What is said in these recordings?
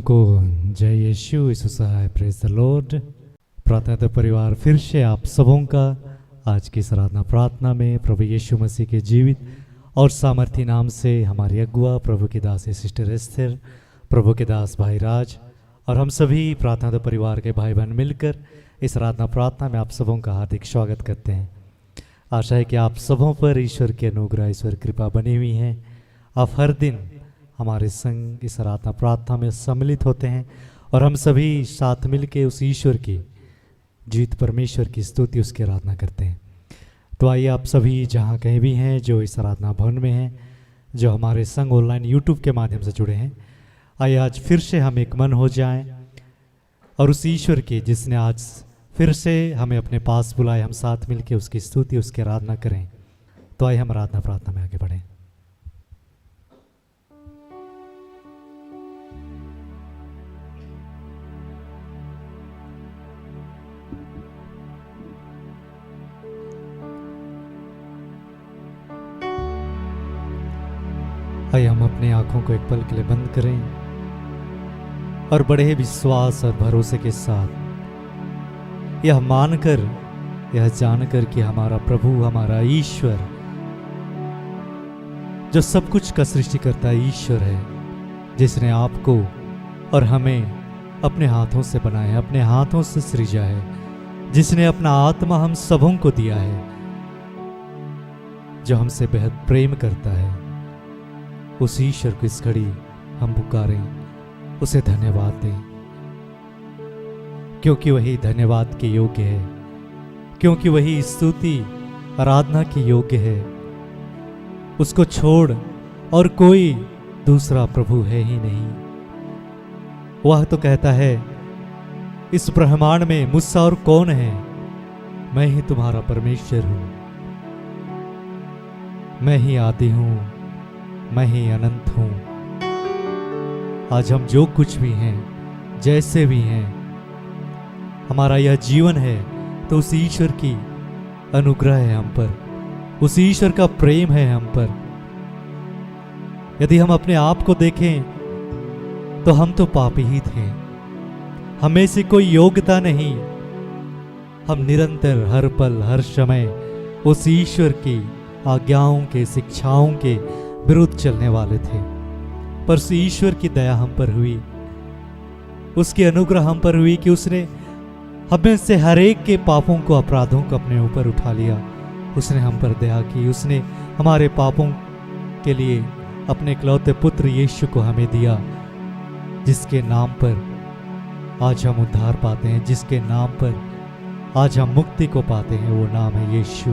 को जय यीशु यीशु सहाय praise the Lord. प्रार्थना परिवार फिर से आप सबों का आज की इस आराधना प्रार्थना में प्रभु यीशु मसीह के जीवित और सामर्थी नाम से हमारी अगुआ प्रभु के दास सिस्टर एस्थर, प्रभु के दास भाई राज और हम सभी प्रार्थना परिवार के भाई बहन मिलकर इस आराधना प्रार्थना में आप सबों का हार्दिक स्वागत करते हैं। आशा है कि आप सबों पर ईश्वर की अनुग्रह ईश्वर कृपा बनी हुई है। आप हर दिन हमारे संग इस आराधना प्रार्थना में सम्मिलित होते हैं और हम सभी साथ मिलकर उस ईश्वर की जीवित परमेश्वर की स्तुति उसकी आराधना करते हैं। तो आइए आप सभी जहाँ कहीं भी हैं, जो इस आराधना भवन में हैं, जो हमारे संग ऑनलाइन यूट्यूब के माध्यम से जुड़े हैं, आइए आज फिर से हम एक मन हो जाएं और उस ईश्वर की जिसने आज फिर से हमें अपने पास बुलाए, हम साथ मिलकर उसकी स्तुति उसकी आराधना करें। तो आइए हम आराधना प्रार्थना में आगे बढ़ें। आइए हम अपने आंखों को एक पल के लिए बंद करें और बड़े विश्वास और भरोसे के साथ यह मानकर यह जानकर कि हमारा प्रभु हमारा ईश्वर जो सब कुछ का सृष्टिकर्ता ईश्वर है, जिसने आपको और हमें अपने हाथों से बनाया, अपने हाथों से सृजा है, जिसने अपना आत्मा हम सबों को दिया है, जो हमसे बेहद प्रेम करता है, उस ईश्वर को इस घड़ी हम पुकारें, उसे धन्यवाद दें, क्योंकि वही धन्यवाद के योग्य है, क्योंकि वही स्तुति आराधना के योग्य है। उसको छोड़ और कोई दूसरा प्रभु है ही नहीं। वह तो कहता है, इस ब्रह्मांड में मुझसा और कौन है, मैं ही तुम्हारा परमेश्वर हूं, मैं ही आदि हूं, मैं ही अनंत हूं। आज हम जो कुछ भी हैं, जैसे भी हैं, हमारा यह जीवन है तो उस ईश्वर की अनुग्रह है हम पर, उस ईश्वर का प्रेम है हम पर। यदि हम अपने आप को देखें तो हम तो पापी ही थे, हमें से कोई योग्यता नहीं। हम निरंतर हर पल हर समय उस ईश्वर की आज्ञाओं के शिक्षाओं के विरुद्ध चलने वाले थे, पर उस ईश्वर की दया हम पर हुई, उसकी अनुग्रह हम पर हुई कि उसने हमें से हर एक के पापों को अपराधों को अपने ऊपर उठा लिया। उसने हम पर दया की, उसने हमारे पापों के लिए अपने इकलौते पुत्र यीशु को हमें दिया, जिसके नाम पर आज हम उद्धार पाते हैं, जिसके नाम पर आज हम मुक्ति को पाते हैं, वो नाम है यीशु।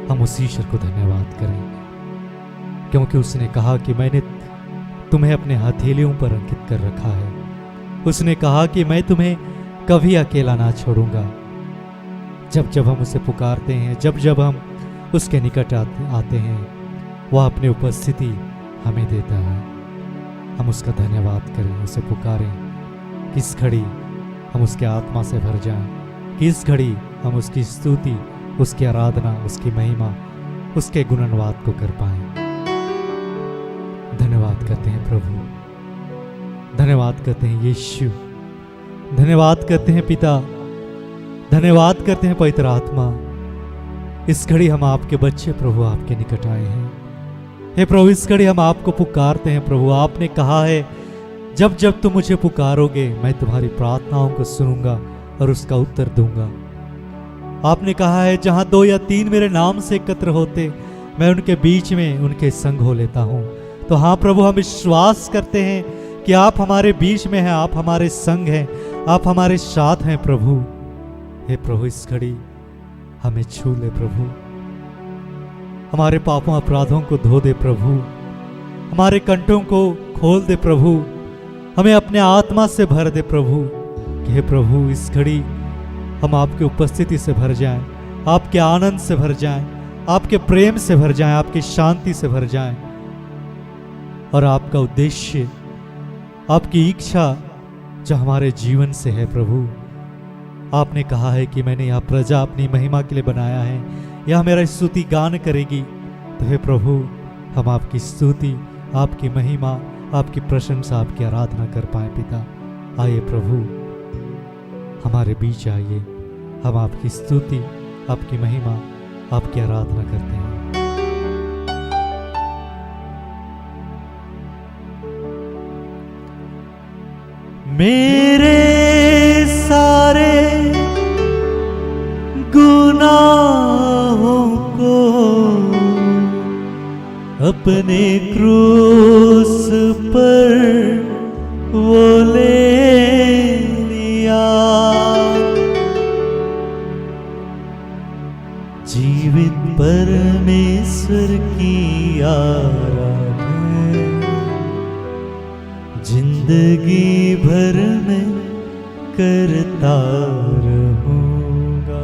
हम उस ईश्वर को धन्यवाद करें, क्योंकि उसने कहा कि मैंने तुम्हें अपने हथेलियों पर अंकित कर रखा है। उसने कहा कि मैं तुम्हें कभी अकेला ना छोड़ूंगा। जब जब हम उसे पुकारते हैं, जब जब हम उसके निकट आते हैं, वह अपनी उपस्थिति हमें देता है। हम उसका धन्यवाद करें, उसे पुकारें कि इस घड़ी हम उसके आत्मा से भर जाएं, कि इस घड़ी हम उसकी स्तुति उसकी आराधना उसकी महिमा उसके गुणनवाद को कर पाएं। धन्यवाद करते हैं प्रभु, धन्यवाद करते हैं यीशु, धन्यवाद करते हैं पिता, धन्यवाद करते हैं पवित्र आत्मा। इस घड़ी हम आपके बच्चे प्रभु आपके निकट आए हैं। हे प्रभु, इस घड़ी हम आपको पुकारते हैं प्रभु। आपने कहा है, जब जब तुम मुझे पुकारोगे मैं तुम्हारी प्रार्थनाओं को सुनूंगा और उसका उत्तर दूंगा। आपने कहा है, जहां 2 या 3 मेरे नाम से एकत्र होते, मैं उनके बीच में उनके संग हो लेता हूं। तो हाँ प्रभु, हम विश्वास करते हैं कि आप हमारे बीच में हैं, आप हमारे संग हैं, आप हमारे साथ हैं प्रभु। हे प्रभु, इस घड़ी हमें छू ले प्रभु, हमारे पापों अपराधों को धो दे प्रभु, हमारे कंठों को खोल दे प्रभु, हमें अपने आत्मा से भर दे प्रभु। हे प्रभु, इस घड़ी हम आपकी उपस्थिति से भर जाएं, आपके आनंद से भर जाएं, आपके प्रेम से भर जाएं, आपकी शांति से भर जाएं, और आपका उद्देश्य आपकी इच्छा जो हमारे जीवन से है प्रभु। आपने कहा है कि मैंने यह प्रजा अपनी महिमा के लिए बनाया है, यह मेरा स्तुति गान करेगी। तो हे प्रभु, हम आपकी स्तुति आपकी महिमा आपकी प्रशंसा, आपकी आराधना कर पाए पिता। आइए प्रभु, हमारे बीच आइए, हम आपकी स्तुति, आपकी महिमा, आपकी आराधना करते हैं। मेरे सारे गुनाहों को अपने क्रूस पर वो ले लिया, जीवित परमेश्वर की आराधना जिंदगी भर में करता रहूंगा।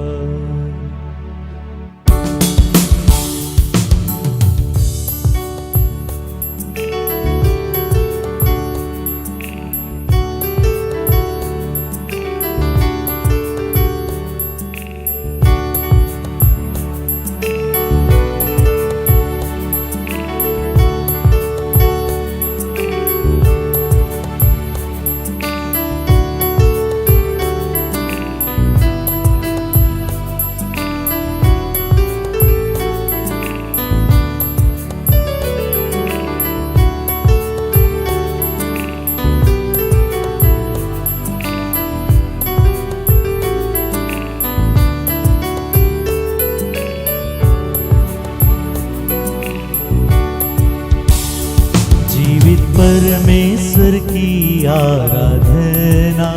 परमेश्वर की आराधना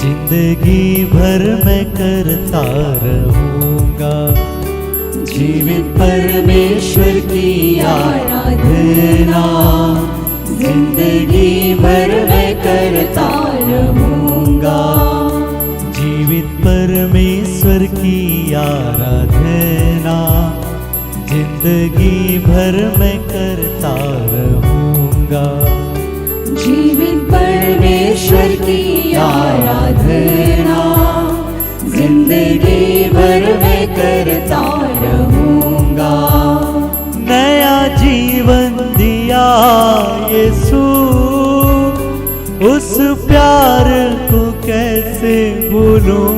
जिंदगी भर मैं करता रहूंगा। जीवित परमेश्वर की आराधना जिंदगी भर मैं करता रहूंगा। जीवित परमेश्वर की आराधना जिंदगी भर मैं करता रहूंगा। जीवित परमेश्वर की आराधना जिंदगी भर मैं करता रहूंगा। नया जीवन दिया यीशु, उस प्यार को कैसे भूलूं।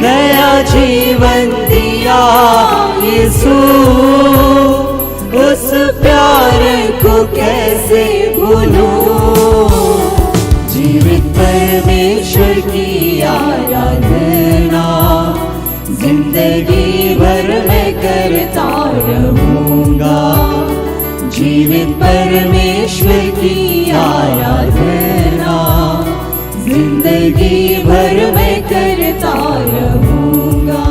नया जीवन दिया यीशु, उस प्यार को कैसे भूलूं। जीवित परमेश्वर की आराधना जिंदगी भर मैं करता रहूंगा। जीवित परमेश्वर की आराधना जिंदगी भर मैं करता रहूंगा।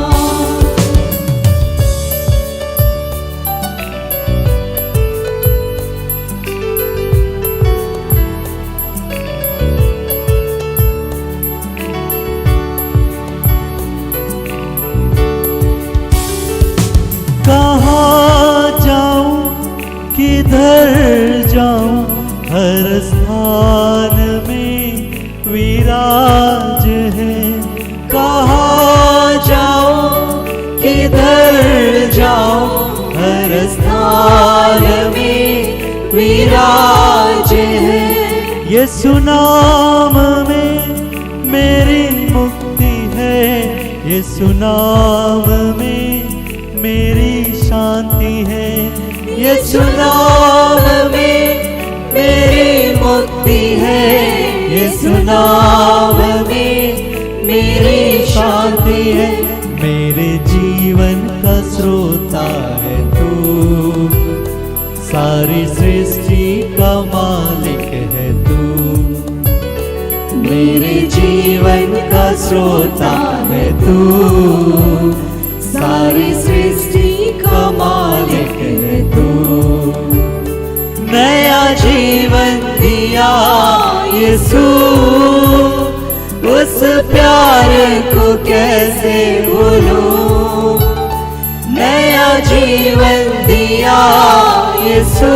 कहाँ जाऊं, किधर जाऊं, हर स्थान में विराज है। कहाँ जाऊं, किधर जाऊं, हर स्थान में विराज है। यीशु नाम में मेरी मुक्ति है, यीशु नाम में मेरी शांति है। यीशु नाम में मेरी मुक्ति है, यीशु नाम में मेरी शांति है। मेरे जीवन का स्रोता है तू, सारी सृष्टि का मालिक है तू। मेरे जीवन का स्रोता है तू, सारी सृष्टि का मालिक है तू। नया जीवन दिया यीशु, उस प्यार को कैसे भूलूं। नया जीवन दिया यीशु,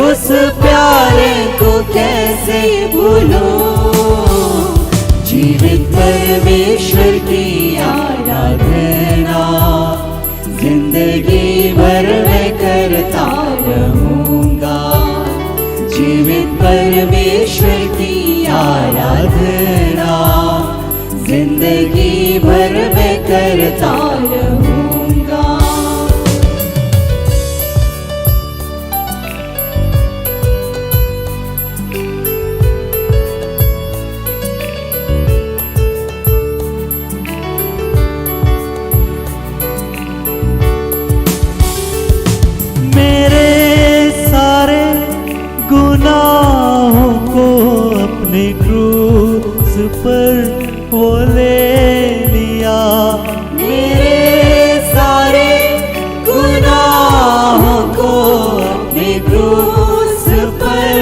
उस प्यार को कैसे भूलूं। जीवित परमेश्वर की आराधना जिंदगी भर मैं करता रहूं। पर वो ले लिया। मेरे सारे गुनाहों को अपने क्रूस पर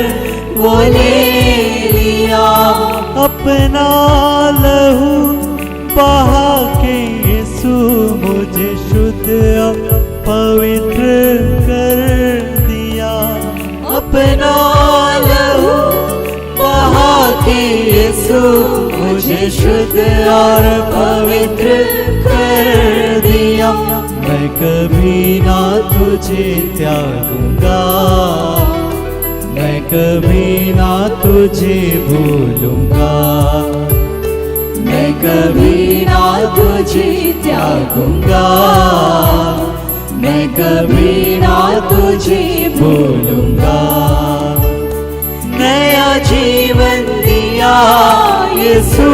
वो ले लिया। अपना लहू बहा के यीशु मुझे शुद्ध और पवित्र कर दिया। अपना लहू बहा के यीशु मुझे शुद्ध और पवित्र कर दिया। मैं कभी ना तुझे त्यागूंगा, मैं कभी ना तुझे भूलूंगा। मैं कभी ना तुझे त्यागूंगा, मैं कभी ना तुझे भूलूंगा। नया जीवन दिया यीशु,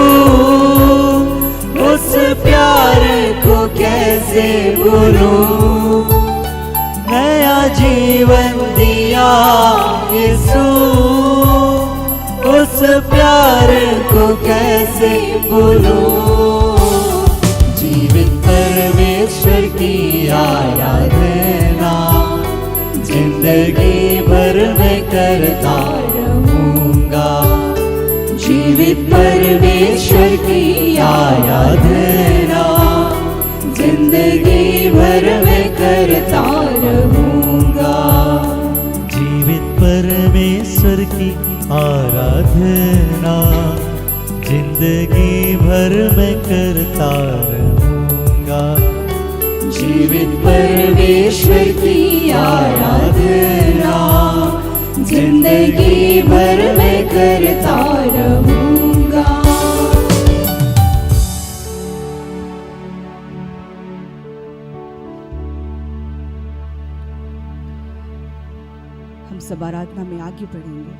उस प्यार को कैसे भूलूं। नया जीवन दिया यीशु, उस प्यार को कैसे भूलूं। जीवित परमेश्वर की आराधना जिंदगी भर में करता रहूंगा। जीवित परमेश्वर की आराधना जिंदगी भर में करता रहूंगा। जीवित परमेश्वर की आराधना जिंदगी भर में करता रहूंगा। जीवित परमेश्वर की आराधना जिंदगी भर में करता रहूंगा। हम सब आराधना में आगे बढ़ेंगे।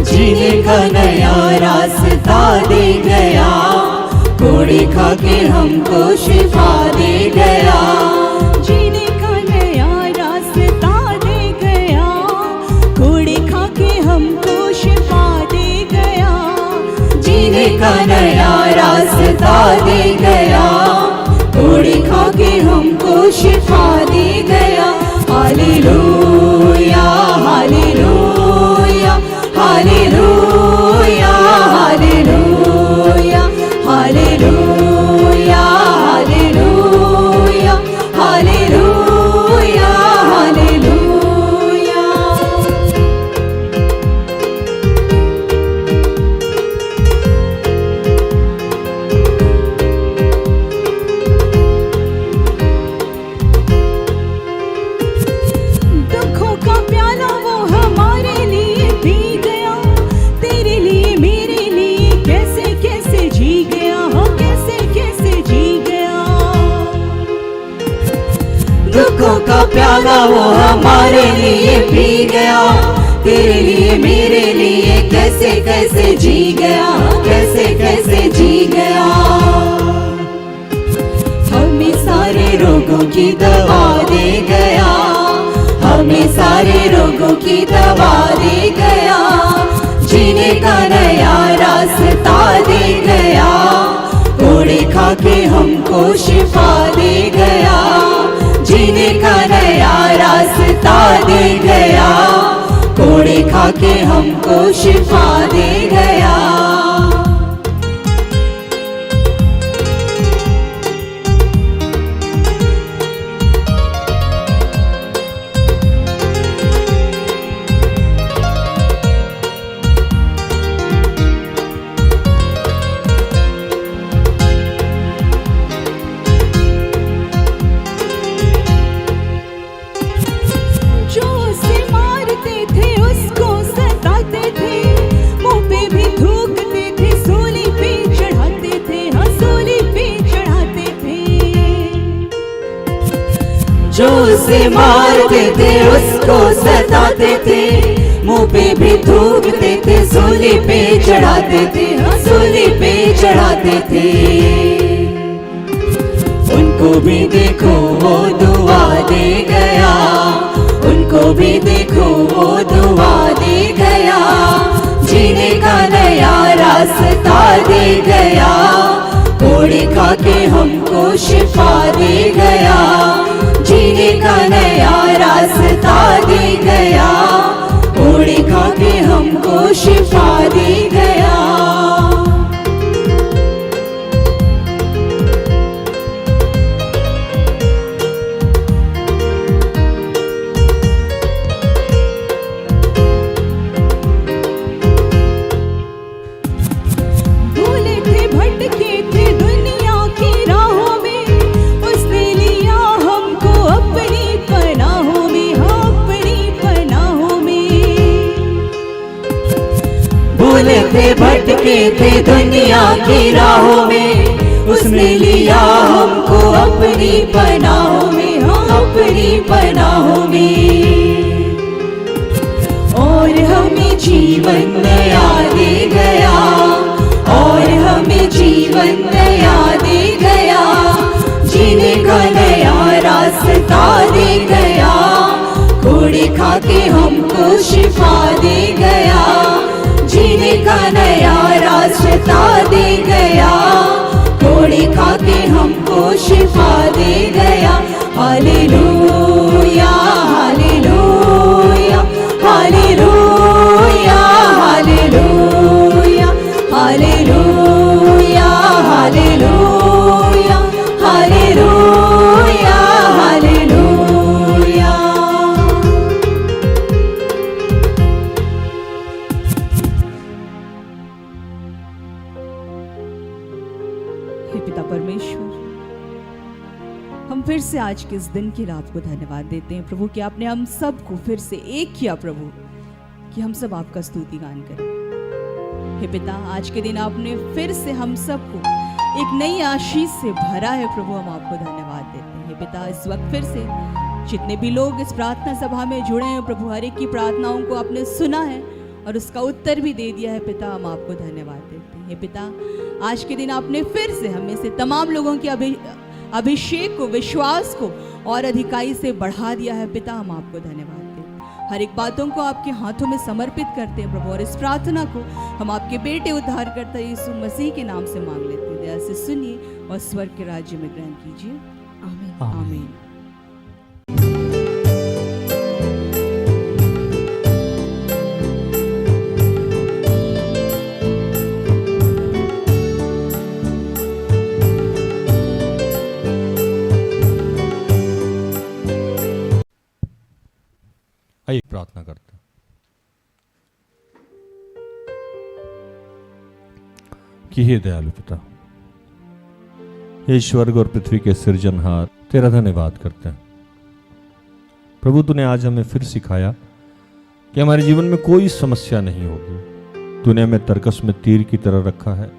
जीने का नया रास्ता दे गया, कोड़े खा के हमको शिफा दे गया। जीने का नया रास्ता दे गया, कोड़े खा के हमको शिफा दे गया। जीने का नया रास्ता दे गया, कोड़े खा के हमको शिफा दे गया। Hallelujah hallelujah hallelujah hallelujah hallelujah hallelujah hallelujah hallelujah. दुखों का प्याला वो हमारे लिए पी गया, तेरे लिए मेरे लिए कैसे कैसे जी गया, हो कैसे कैसे जी गया। दुखों का प्याला वो हमारे लिए पी गया, तेरे लिए मेरे लिए कैसे कैसे जी गया, कैसे कैसे जी गया। हमें सारे रोगों की दवा दे गया, हमें सारे रोगों की दवा दे गया। जीने का नया रास्ता दे गया, कोड़े खा के हमको शिफा दे गया। जीने का नया रास्ता दे गया, कोड़े खा खा के हमको शिफा दे गया। जो उसे मारते थे उसको सताते थे, मुंह पे भी थूकते थे, सूली पे चढ़ाते थे, सूली पे चढ़ाते थे। उनको भी देखो वो दुआ दे गया, उनको भी देखो वो दुआ दे गया। जीने का नया रास्ता दे गया, कोड़े खा के हमको शिफा दे गया। जीने का नया रास्ता दे गया, कोड़े खा के हमको शिफा दे गया। भूले थे भटके थे दुनिया की राहों में, उसने लिया हमको अपनी पनाहों में, अपनी पनाहों में। भूले थे भटके थे दुनिया की राहों में, उसने लिया हमको अपनी पनाहों में, अपनी पनाहों में। और हमें जीवन नया दे गया, और हमें जीवन नया दे गया। जीने का नया रास्ता दे गया, कोड़े खा के हमको शिफा दे गया। जीने का नया रास्ता दे गया, कोड़े खा के हमको शिफा दे गया। Hallelujah hallelujah hallelujah hallelujah hallelujah hallelujah hallelujah hallelujah. हे पिता परमेश्वर, हम फिर से आज के इस दिन के लिए आपको धन्यवाद देते हैं प्रभु कि आपने हम सबको फिर से एक किया प्रभु, कि हम सब आपका स्तुति गान करें। हे पिता, आज के दिन आपने फिर से हम सबको एक नई आशीष से भरा है प्रभु, हम आपको धन्यवाद देते हैं। हे पिता, इस वक्त फिर से जितने भी लोग इस प्रार्थना सभा में जुड़े हैं प्रभु, हर एक की प्रार्थनाओं को आपने सुना है और उसका उत्तर भी दे दिया है पिता, हम आपको धन्यवाद देते हैं। हे पिता, आज के दिन आपने फिर से हमें से तमाम लोगों के अभिषेक को, विश्वास को और अधिकाई से बढ़ा दिया है पिता, हम आपको धन्यवाद देते हैं। हर एक बातों को आपके हाथों में समर्पित करते हैं प्रभु, और इस प्रार्थना को हम आपके बेटे उद्धारकर्ता यीशु मसीह के नाम से मांग लेते हैं। दया से सुनिए और स्वर्ग के राज्य में ग्रहण कीजिए। आमीन आमीन। आइए प्रार्थना करते हैं। कि हे दयालु पिता, हे स्वर्ग और पृथ्वी के सृजनहार, तेरा धन्यवाद करते हैं प्रभु। तूने आज हमें फिर सिखाया कि हमारे जीवन में कोई समस्या नहीं होगी। तूने हमें तरकस में तीर की तरह रखा है।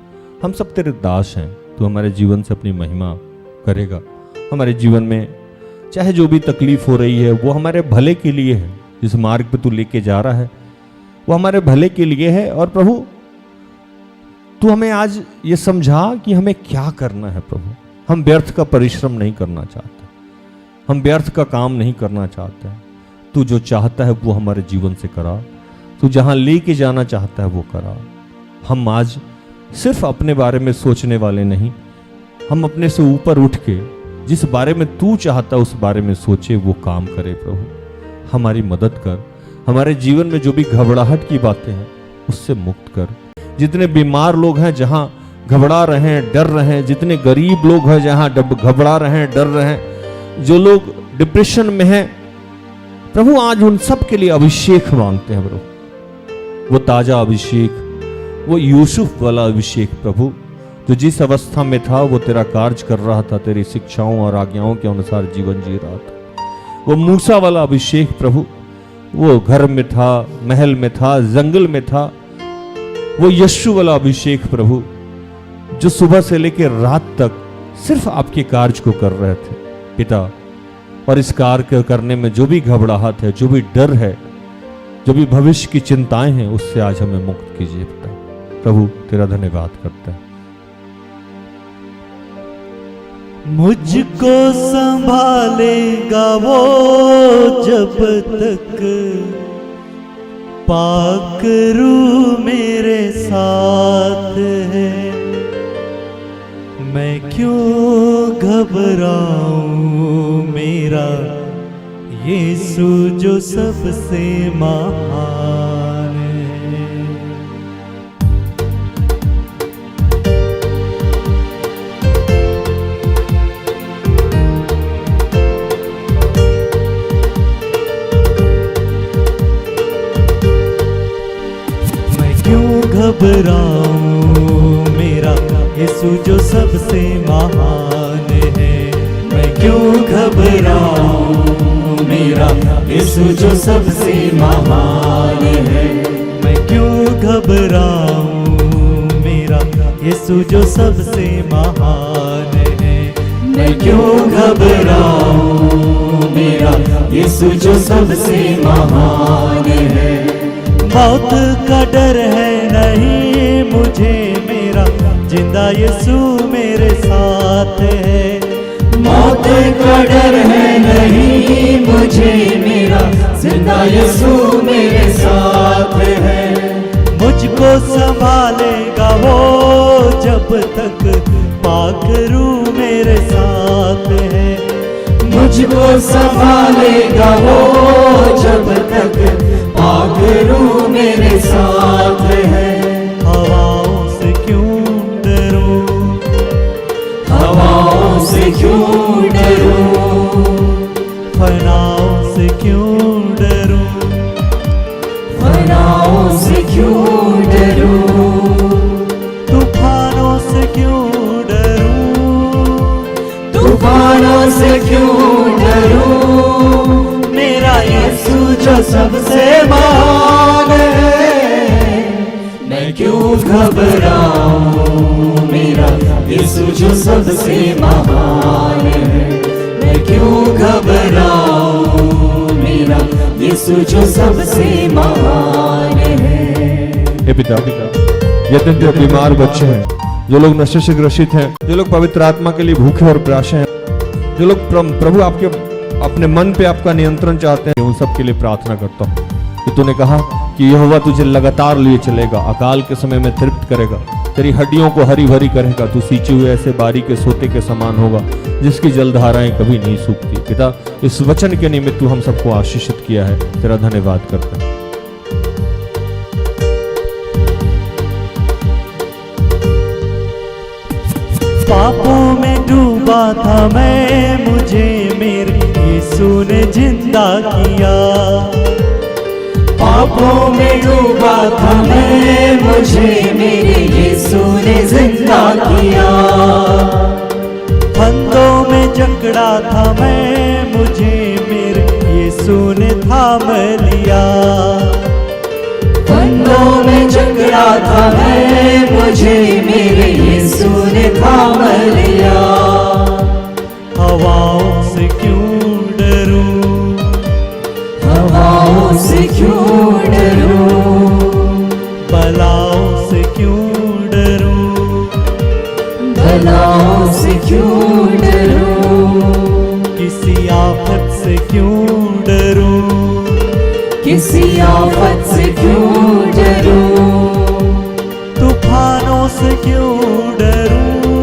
हम सब तेरे दास हैं। तू हमारे जीवन से अपनी महिमा करेगा। हमारे जीवन में चाहे जो भी तकलीफ हो रही है वो हमारे भले के लिए है। जिस मार्ग पे तू लेके जा रहा है वो हमारे भले के लिए है। और प्रभु, तू हमें आज ये समझा कि हमें क्या करना है प्रभु। हम व्यर्थ का परिश्रम नहीं करना चाहते, हम व्यर्थ का काम नहीं करना चाहते। तू जो चाहता है वो हमारे जीवन से करा। तू जहां लेके जाना चाहता है वो करा। हम आज सिर्फ अपने बारे में सोचने वाले नहीं, हम अपने से ऊपर उठ के जिस बारे में तू चाहता उस बारे में सोचे, वो काम करे प्रभु। हमारी मदद कर, हमारे जीवन में जो भी घबराहट की बातें हैं उससे मुक्त कर। जितने बीमार लोग हैं जहां घबरा रहे हैं, डर रहे हैं, जितने गरीब लोग हैं जहां घबरा रहे हैं, डर रहे हैं, जो लोग डिप्रेशन में हैं, प्रभु आज उन सब के लिए अभिषेक मांगते हैं प्रभु। वो ताजा अभिषेक, वो यूसुफ वाला अभिषेक प्रभु, जो जिस अवस्था में था वो तेरा कार्य कर रहा था, तेरी शिक्षाओं और आज्ञाओं के अनुसार जीवन जी रहा था। वो मूसा वाला अभिषेक प्रभु, वो घर में था, महल में था, जंगल में था। वो यीशु वाला अभिषेक प्रभु, जो सुबह से लेकर रात तक सिर्फ आपके कार्य को कर रहे थे पिता। और इस कार्य करने में जो भी घबराहट है, जो भी डर है, जो भी भविष्य की चिंताएं हैं, उससे आज हमें मुक्त कीजिए पिता। प्रभु तेरा धन्यवाद करते हैं। मुझको संभालेगा वो जब तक पाक रूह मेरे साथ है। मैं क्यों घबराऊं, मेरा यीशु जो सबसे महान है। घबराऊं, मेरा यीशु जो सबसे महान है। मैं क्यों घबराऊं, मेरा यीशु जो सबसे महान है। मैं क्यों घबराऊं, मेरा यीशु जो सबसे महान है। मैं क्यों घबराऊं, मेरा यीशु जो सबसे महान है। मौत का डर है नहीं मुझे, मेरा जिंदा यीशु मेरे साथ है। मौत का डर है नहीं मुझे, मेरा जिंदा यीशु मेरे साथ है। मुझको संभालेगा वो जब तक पाक रूह मेरे साथ है। मुझको संभालेगा वो जब तक पाक रूह मेरे साथ है। हवाओं से क्यों डरूं, हवाओं से क्यों डरूं, फनाओं से क्यों डरूं, फनाओं से क्यों डरूं, तूफानों से क्यों डरूं, तूफानों से क्यों डरूं। मेरा यीशु जो सबसे महान है। मैं क्यों घबराऊं, मेरा यीशु जो सबसे महान है। मैं क्यों घबराऊं, मेरा यीशु जो सबसे महान है। हे पिता, यदि जो बीमार बच्चे हैं, जो लोग नशे से ग्रसित हैं, जो लोग पवित्र आत्मा के लिए भूखे और प्यासे हैं, जो लोग प्रभु आपके अपने मन पे आपका नियंत्रण चाहते हैं, उन सब के लिए प्रार्थना करता हूँ कि तूने कहा कि यहोवा तुझे लगातार लिए चलेगा, अकाल के समय में तृप्त करेगा, तेरी हड्डियों को हरी भरी करेगा, तू सींचे हुए ऐसे बारी के सोते के समान होगा जिसकी जलधाराएं कभी नहीं सूखती। पिता, इस वचन के निमित्त तू हम सबको आशीषित किया है, तेरा धन्यवाद करते हैं। पापों में डूबा था मैं, मुझे मेरे यीशु ने जिंदा किया। पापों में डूबा था मैं, मुझे मेरे यीशु ने जिंदा किया। फंदों में जकड़ा था मैं, मुझे मेरे यीशु ने थाम लिया। फंदों में जकड़ा था मैं, मुझे मेरे यीशु ने थाम लिया। हवाओं से क्यों डरूं, हवाओं से क्यों डरूं, बलाओं से क्यों डरूं, बलाओं से क्यों डरूं, किसी आफत से क्यों डरूं, किसी आफत से क्यों डरूं, तूफानों से क्यों डरूं,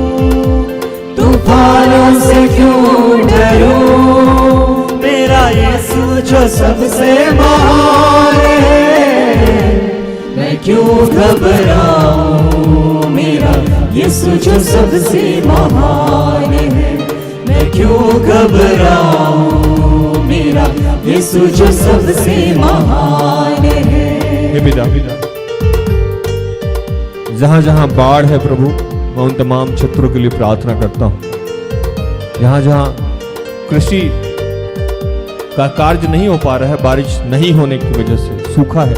तूफानों से क्यों डरूं। मेरा यीशु जो सबसे महान है, मैं क्यों घबराऊं, मेरा यीशु जो सबसे महान है, मैं क्यों घबराऊं, मेरा यीशु जो सबसे महान है। हे पिता, जहां जहां बाढ़ है प्रभु, मैं उन तमाम क्षेत्रों के लिए प्रार्थना करता हूं। जहां जहां कृषि का कार्य नहीं हो पा रहा है, बारिश नहीं होने की वजह से सूखा है,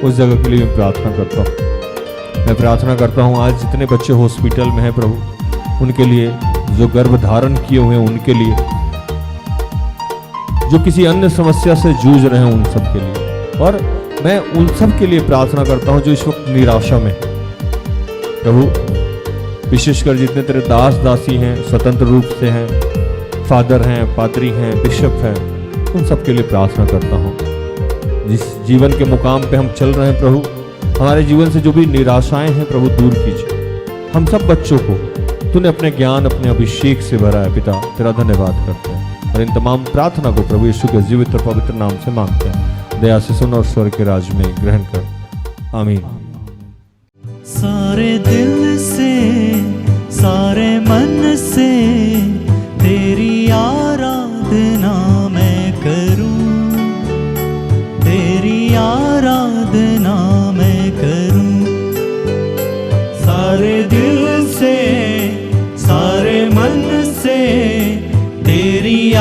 उस जगह के लिए मैं प्रार्थना करता हूं। मैं प्रार्थना करता हूं आज जितने बच्चे हॉस्पिटल में हैं प्रभु, उनके लिए, जो गर्भ धारण किए हुए हैं उनके लिए, जो किसी अन्य समस्या से जूझ रहे हैं उन सब के लिए, और मैं उन सब के लिए प्रार्थना करता हूं जो इस वक्त निराशा में हैं प्रभु। विशेषकर जितने तेरे दास दासी हैं, स्वतंत्र रूप से हैं, फादर हैं, पादरी हैं, बिशप हैं, उन सब के लिए प्रार्थना करता हूं। जिस जीवन के मुकाम पे हम चल रहे हैं प्रभु, हमारे जीवन से जो भी निराशाएं हैं प्रभु दूर कीजिए। हम सब बच्चों को तूने अपने ज्ञान, अपने अभिषेक से भरा है पिता, तेरा धन्यवाद करते हैं। और इन तमाम प्रार्थना को प्रभु यीशु के जीवित और पवित्र नाम से मांगते हैं। दया से सुन और स्वर्ग के राज में ग्रहण कर, आमीन। सारे दिल से, सारे मन से तेरी आराधना मैं करूं, तेरी आराधना मैं करूं। सारे दिल से, सारे मन से तेरी